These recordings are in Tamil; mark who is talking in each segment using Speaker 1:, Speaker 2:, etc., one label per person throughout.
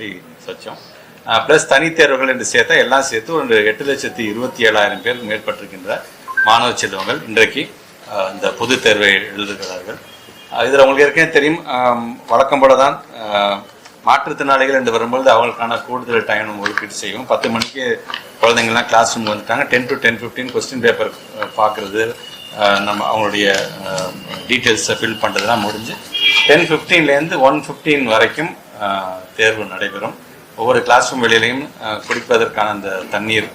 Speaker 1: லட்சத்தை வச்சோம். ப்ளஸ் தனித்தேர்வுகள் என்று சேர்த்தா எல்லாம் சேர்த்து ஒரு 8,27,000 பேர் மேற்பட்டிருக்கின்ற மாணவ செல்வங்கள் இன்றைக்கு இந்த பொது தேர்வை எழுதுகிறார்கள். இதில் உங்களுக்கு ஏற்கனவே தெரியும், வழக்கம் போல தான் மாற்றுத்திறனாளிகள் என்று வரும்பொழுது அவங்களுக்கான கூடுதல் டைம் நம்ம ஒதுக்கீடு செய்வோம். 10 மணிக்கு குழந்தைங்கள்லாம் கிளாஸ் ரூம் வந்துட்டாங்க. 10 to 10:15 கொஸ்டின் பேப்பர் பார்க்குறது, நம்ம அவங்களுடைய டீட்டெயில்ஸை ஃபில் பண்ணுறதுலாம் முடிஞ்சு 10:15 1:15 வரைக்கும் தேர்வு நடைபெறும். ஒவ்வொரு கிளாஸ் ரூம் வெளியிலையும் குடிப்பதற்கான அந்த தண்ணீர்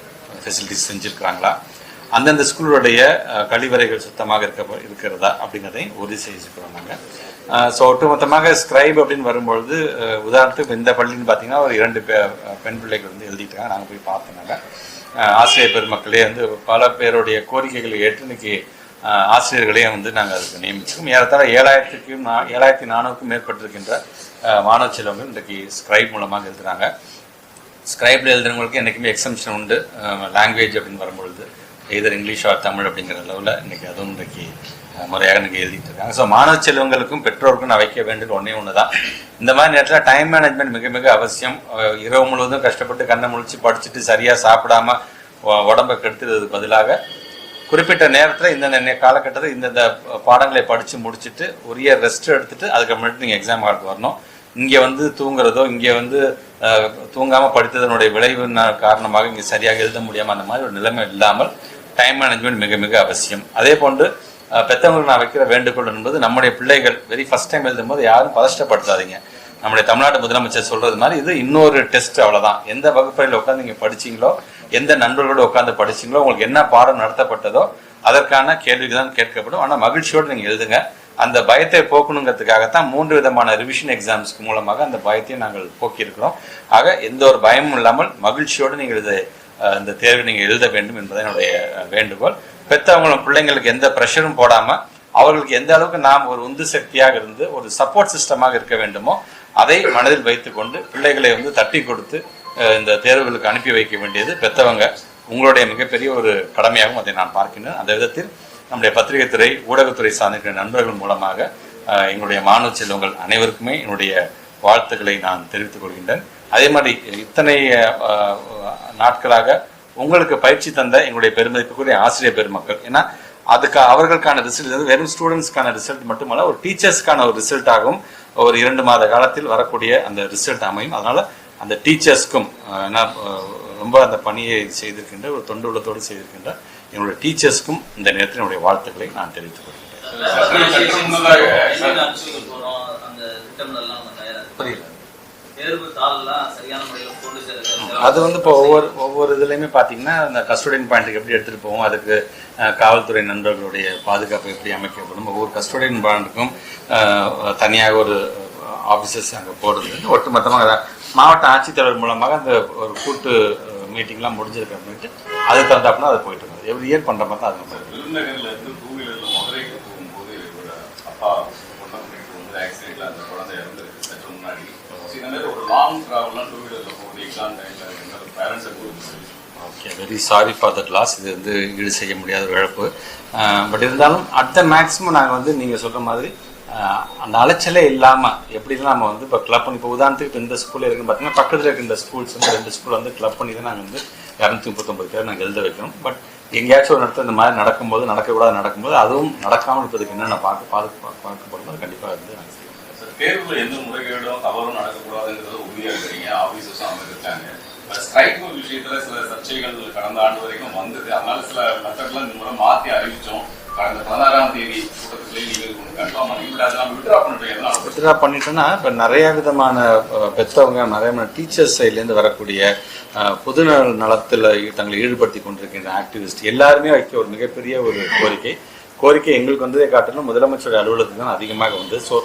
Speaker 1: ஃபெசிலிட்டிஸ் செஞ்சுருக்கிறாங்களா, அந்தந்த ஸ்கூலுடைய கழிவறைகள் சுத்தமாக இருக்கிறதா அப்படிங்கிறதை உறுதி செய்திருக்கிறோம் நாங்கள். ஸோ ஒட்டுமொத்தமாக ஸ்கிரைப் அப்படின்னு வரும்பொழுது, உதாரணத்துக்கு இந்த பள்ளின்னு பார்த்தீங்கன்னா ஒரு 2 பெண் பிள்ளைகள் வந்து எழுதிட்டாங்க. நாங்கள் போய் பார்த்தோம்னாங்க. ஆசிரியர் பெருமக்களே வந்து பல பேருடைய கோரிக்கைகளை ஏற்று இன்னைக்கு ஆசிரியர்களையும் வந்து நாங்கள் அதுக்கு நியமிச்சிருக்கோம். ஏறத்தாழ 7,400க்கும் மேற்பட்டிருக்கின்ற மாணவ செல்வங்கள் இன்றைக்கு ஸ்கிரைப் மூலமாக எழுதுகிறாங்க. ஸ்கிரைப்பில் எழுதுறவங்களுக்கு என்றைக்குமே எக்ஸம்ஷன் உண்டு. லாங்குவேஜ் அப்படின்னு வரும்பொழுது எதர் இங்கிலீஷ் ஆர் தமிழ் அப்படிங்கிற அளவில் இன்றைக்கி அதுவும் இன்றைக்கி முறையாக இன்றைக்கி எழுதிட்டு இருக்காங்க. ஸோ மாணவ செல்வங்களுக்கும் பெற்றோருக்கும் நான் வைக்க வேண்டியது ஒன்று தான். இந்த மாதிரி நேரத்தில் டைம் மேனேஜ்மெண்ட் மிக மிக அவசியம். இரவு முழுவதும் கஷ்டப்பட்டு கண்ணை முழிச்சு படிச்சுட்டு சரியாக சாப்பிடாம உடம்பை கெடுத்துறதுக்கு பதிலாக குறிப்பிட்ட நேரத்தில் இந்தந்த காலகட்டத்தில் இந்தந்த பாடங்களை படித்து முடிச்சுட்டு உரிய ரெஸ்ட் எடுத்துட்டு அதுக்கப்புறமேட்டு நீங்கள் எக்ஸாம் ஹாலுக்கு வரணும். இங்கே வந்து தூங்குறதோ, இங்கே வந்து தூங்காமல் படித்ததனுடைய விளைவு காரணமாக இங்கே சரியாக எழுத முடியாமல் அந்த மாதிரி ஒரு நிலைமை இல்லாமல் டைம் மேனேஜ்மெண்ட் மிக மிக அவசியம். அதே போன்று பெற்றவங்களுக்கு நான் வைக்கிற வேண்டுகோள் என்பது, நம்முடைய பிள்ளைகள் வெரி ஃபர்ஸ்ட் டைம் எழுதும்போது யாரும் பதஷ்டப்படுத்தாதீங்க. நம்முடைய தமிழ்நாடு முதலமைச்சர் சொல்றது மாதிரி இது இன்னொரு டெஸ்ட், அவ்வளோதான். எந்த வகுப்பறையில் உட்காந்து நீங்கள் படிச்சிங்களோ, எந்த நண்பர்களோடு உட்காந்து படிச்சிங்களோ, உங்களுக்கு என்ன பாடம் நடத்தப்பட்டதோ அதற்கான கேள்விகள் தான் கேட்கப்படும். ஆனால் மகிழ்ச்சியோடு நீங்கள் எழுதுங்க. அந்த பயத்தை போக்கணுங்கிறதுக்காகத்தான் 3 விதமான ரிவிஷன் எக்ஸாம்ஸ்க்கு மூலமாக அந்த பயத்தையும் நாங்கள் போக்கியிருக்கிறோம். ஆக எந்த ஒரு பயமும் இல்லாமல் மகிழ்ச்சியோடு நீங்கள் இந்த தேர்வை நீங்கள் எழுத வேண்டும் என்பதை என்னுடைய வேண்டுகோள். பெற்றவங்களும் பிள்ளைங்களுக்கு எந்த ப்ரெஷரும் போடாமல் அவர்களுக்கு எந்த அளவுக்கு நாம் ஒரு உந்து சக்தியாக இருந்து ஒரு சப்போர்ட் சிஸ்டமாக இருக்க வேண்டுமோ அதை மனதில் வைத்துக்கொண்டு பிள்ளைகளை வந்து தட்டி கொடுத்து இந்த தேர்வுகளுக்கு அனுப்பி வைக்க வேண்டியது பெற்றவங்க உங்களுடைய மிகப்பெரிய ஒரு கடமையாகவும் அதை நான் பார்க்கின்றேன். அந்த விதத்தில் நம்முடைய பத்திரிகை துறை, ஊடகத்துறை சார்ந்திருக்கிற நண்பர்கள் மூலமாக எங்களுடைய மாணவ செல்வங்கள் அனைவருக்குமே என்னுடைய வாழ்த்துக்களை நான் தெரிவித்துக் கொள்கின்றேன். அதே மாதிரி இத்தனை நாட்களாக உங்களுக்கு பயிற்சி தந்த எங்களுடைய பெருமதிப்புக்குரிய ஆசிரியர் பெருமக்கள், ஏன்னா அதுக்கு அவர்களுக்கான ரிசல்ட் வந்து வெறும் ஸ்டூடெண்ட்ஸ்க்கான ரிசல்ட் மட்டுமல்ல, ஒரு டீச்சர்ஸ்க்கான ஒரு ரிசல்ட்டாகவும் ஒரு 2 மாத காலத்தில் வரக்கூடிய அந்த ரிசல்ட் அமையும். அதனால அந்த டீச்சர்ஸ்க்கும் ரொம்ப அந்த பணியை செய்திருக்கின்ற ஒரு தொண்டு உள்ளத்தோடு செய்திருக்கின்ற என்னுடைய டீச்சர்ஸ்க்கும் இந்த நேரத்தில் என்னுடைய வாழ்த்துக்களை நான் தெரிவித்துக் கொள்கிறேன். அது வந்து இப்போ ஒவ்வொரு இதுலையுமே பார்த்தீங்கன்னா அந்த கஸ்டோடியன் பாயிண்ட்டுக்கு எப்படி எடுத்துகிட்டு போவோம், அதுக்கு காவல்துறை நண்பர்களுடைய பாதுகாப்பு எப்படி அமைக்கப்படும், ஒவ்வொரு கஸ்டோடியன் பாயிண்ட்டுக்கும் தனியாக ஒரு ஆஃபீஸர்ஸ் அங்கே போடுறது, ஒட்டுமொத்தமாக மாவட்ட ஆட்சித்தலைவர் மூலமாக அந்த ஒரு கூட்டு மீட்டிங்லாம் முடிஞ்சிருக்க அப்படின்ட்டு அதுக்கு தகுந்தாப்புனா அது போயிட்டு இருந்தது. எவ்ரி இயர் பண்ணுற மாதிரி தான் அது போயிட்டு okay, very sorry for that loss. இது வந்து ஈடு செய்ய முடியாத ஒரு இழப்பு. பட் இருந்தாலும் அட் த மேக்ஸிமம் நாங்கள் வந்து நீங்கள் சொல்கிற மாதிரி அந்த அலைச்சலே இல்லாமல் எப்படிலாம் நம்ம வந்து இப்போ கிளப் பண்ணி, இப்போ உதாரணத்துக்கு இப்போ இந்த ஸ்கூலில் இருக்குன்னு பார்த்தீங்கன்னா பக்கத்தில் இருக்க இந்த ஸ்கூல்ஸ் வந்து 2 ஸ்கூல் வந்து கிளப் பண்ணி தான் நாங்கள் வந்து 239 பேர் நாங்கள் எழுத வைக்கணும். பட் எங்கேயாச்சும் ஒரு இடத்துல இந்த மாதிரி நடக்கும்போது, நடக்கக்கூடாது நடக்கும்போது, அதுவும் நடக்காமல் இருப்பதுக்கு என்னென்ன பார்க்கப்படுமோ அது கண்டிப்பாக வந்து நாங்கள் செய்வோம்.
Speaker 2: தேர்வில் எந்த முறைகேடும் தவறும் நடக்கக்கூடாதுங்கிறத உறுதியாக இருக்கிறீங்க, ஆஃபீஸர்ஸும் அமைச்சிருக்காங்க. ஸ்ட்ரைக் விஷயத்துல சில சர்ச்சைகள் கடந்த ஆண்டு வரைக்கும் வந்தது. அதனால சில மெத்தட்லாம் இந்த முறை மாற்றி அறிவிச்சோம். கடந்த 16ஆம் தேதி கூட்டத்திலே
Speaker 1: வித்ரா பண்ணிட்டோன்னா இப்போ நிறைய விதமான பெற்றவங்க, நிறைய டீச்சர்ஸ் சைட்லேருந்து வரக்கூடிய பொது நலத்தில் தங்களை ஈடுபடுத்தி கொண்டிருக்கின்ற ஆக்டிவிஸ்ட் எல்லாருமே வைக்க ஒரு மிகப்பெரிய ஒரு கோரிக்கை எங்களுக்கு வந்ததை காட்டிலும் முதலமைச்சருடைய அலுவலகத்துக்கு தான் அதிகமாக வந்து. ஸோ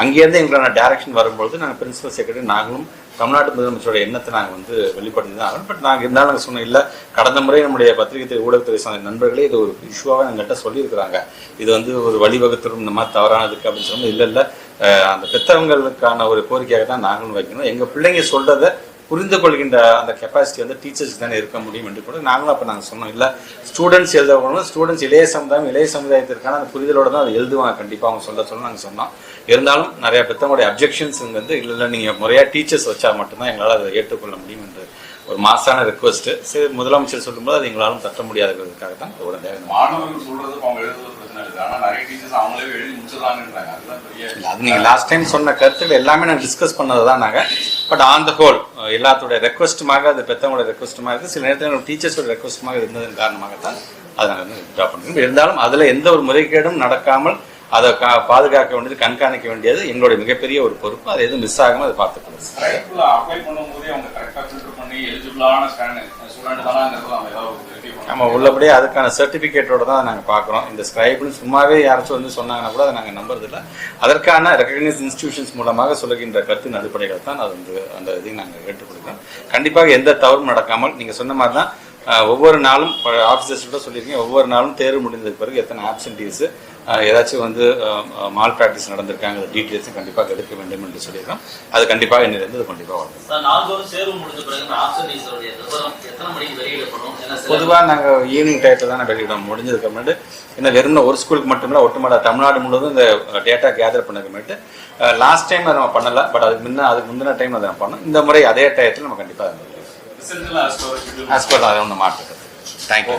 Speaker 1: அங்கேருந்து எங்களுக்கான டைரக்ஷன் வரும்பொழுது நாங்கள் பிரின்சிபல் செக்ரட்டரி நாங்களும் தமிழ்நாட்டு முதலமைச்சரோட எண்ணத்தை நாங்கள் வந்து வெளிப்படுத்தி தான் ஆகணும். பட் நாங்கள் இருந்தாலும் நாங்கள் சொன்னோம், இல்லை கடந்த முறை நம்முடைய பத்திரிகை ஊடகத்துறை சார்ந்த நண்பர்களே இது ஒரு இஷ்யூவாக எங்கள்கிட்ட சொல்லியிருக்கிறாங்க, இது வந்து ஒரு வழிவகுத்துரும் இந்த மாதிரி தவறானதுக்கு அப்படின்னு சொன்னோம். இல்லை அந்த பெற்றவங்களுக்கான ஒரு கோரிக்கையாக தான் நாங்களும் வைக்கணும். எங்கள் பிள்ளைங்க சொல்கிறத புரிந்து கொள்கின்ற அந்த கெப்பாசிட்டி வந்து டீச்சர்ஸ் தானே இருக்க முடியும் என்று கூட நாங்களும் அப்போ நாங்கள் சொன்னோம். இல்லை ஸ்டூடெண்ட்ஸ் எழுதணும், ஸ்டூடெண்ட்ஸ் இளைய சமுதாயத்திற்கான அந்த புரிதலோடு தான் அதை எழுதுவாங்க கண்டிப்பாக அவங்க சொல்ல நாங்கள் சொன்னோம். இருந்தாலும் நிறைய பெற்றவங்களுடைய அப்ஜெக்ஷன்ஸ் வந்து இல்லை நீங்கள் முறையாக டீச்சர்ஸ் வச்சா மட்டும்தான் எங்களால் அதை ஏற்றுக்கொள்ள முடியும் என்று ஒரு மாசான ரெக்வஸ்ட்டு. சரி, முதலமைச்சர் சொல்லும்போது அது எங்களாலும் தட்ட முடியாததுக்காக தான் உடனடியாக
Speaker 2: மாணவர்கள் சொல்றது அவங்க எழுதுறது பிரச்சனை இருக்கு. ஆனா நிறைய டீச்சர்ஸ் அவங்களே எழுதி முடிச்சிடலாங்கன்றாங்க. அதுதான் பெரிய
Speaker 1: அது நீங்கள் லாஸ்ட் டைம் சொன்ன கருத்துக்கள் எல்லாமே நாங்கள் டிஸ்கஸ் பண்ணது தான் நாங்கள். பட் ஆன் த ஹோல் எல்லாத்தோடைய ரெக்வஸ்ட்டுமாக அது பெற்றவங்களோட ரெக்வஸ்ட்டுமாக இருக்குது. சில நேரத்தில் டீச்சர்ஸோட ரெக்வஸ்ட்டுமாக இருந்ததன் காரணமாகத்தான் அதை நாங்கள் வந்து வித்ட்ரா பண்ணுறோம். இருந்தாலும் அதில் எந்த ஒரு முறைகேடும் நடக்காமல் அதை பாதுகாக்க வேண்டியது, கண்காணிக்க வேண்டியது எங்களுடைய மிகப்பெரிய ஒரு பொறுப்பு. அது எதுவும் மிஸ் ஆகாமல் அதை பார்த்துக்கணும்.
Speaker 2: ஸ்ட்ரைக்ல அப்ளை பண்ணும்போதே அவங்க கரெக்டாக ஃபில்டர் பண்ணி எலிஜிபிளான ஸ்டூடெண்ட் தானாங்கிறது நம்ம ஏதாவது வெரிஃபை பண்ணணும்.
Speaker 1: நம்ம உள்ளபடியே அதுக்கான சர்டிஃபிகேட்டோட தான் நாங்கள் பார்க்குறோம். இந்த ஸ்கிரைப்னு சும்மாவே யாராச்சும் வந்து சொன்னாங்கன்னா கூட அதை நாங்கள் நம்புறதில்லை. அதற்கான ரெகக்னைஸ் இன்ஸ்டிடியூஷன்ஸ் மூலமாக சொல்லுகின்ற கருத்தின் அடிப்படையில் தான் அது வந்து அந்த இதையும் நாங்கள் ஏற்றுக்கொடுக்கிறோம். கண்டிப்பாக எந்த தவறும் நடக்காமல் நீங்கள் சொன்ன மாதிரி தான் ஒவ்வொரு நாளும் ஆஃபீஸர்ஸ்கிட்ட சொல்லியிருக்கீங்க, ஒவ்வொரு நாளும் தேர்வு முடிந்ததுக்கு பிறகு எத்தனை ஆப்சன்டீஸு ஏதாச்சும் வந்து மால் ப்ராக்டிஸ் நடந்திருக்காங்க டீட்டெயில்ஸும் கண்டிப்பாக எடுக்க வேண்டும் என்று சொல்லியிருக்கோம். அது கண்டிப்பாக இன்னிலிருந்து அது கண்டிப்பாக வரும். பொதுவாக நாங்கள் ஈவினிங் டயத்தில் தான் வெளியிடும். முடிஞ்சதுக்கு அப்புறமேட்டு ஏன்னா வெறும் ஒரு ஸ்கூலுக்கு மட்டும் இல்லை, ஒட்டுமொத்த தமிழ்நாடு முழுவதும் இந்த டேட்டா கேதர் பண்ணதுமேட்டு லாஸ்ட் டைம் அதை நம்ம பண்ணலை. பட் அதுக்கு முந்தின டைம் அதை நம்ம பண்ணோம். இந்த முறை அதே டயத்தில் நம்ம கண்டிப்பாக ஆஸ்பர் அதை ஒன்று மாற்றுறது. தேங்க்யூ.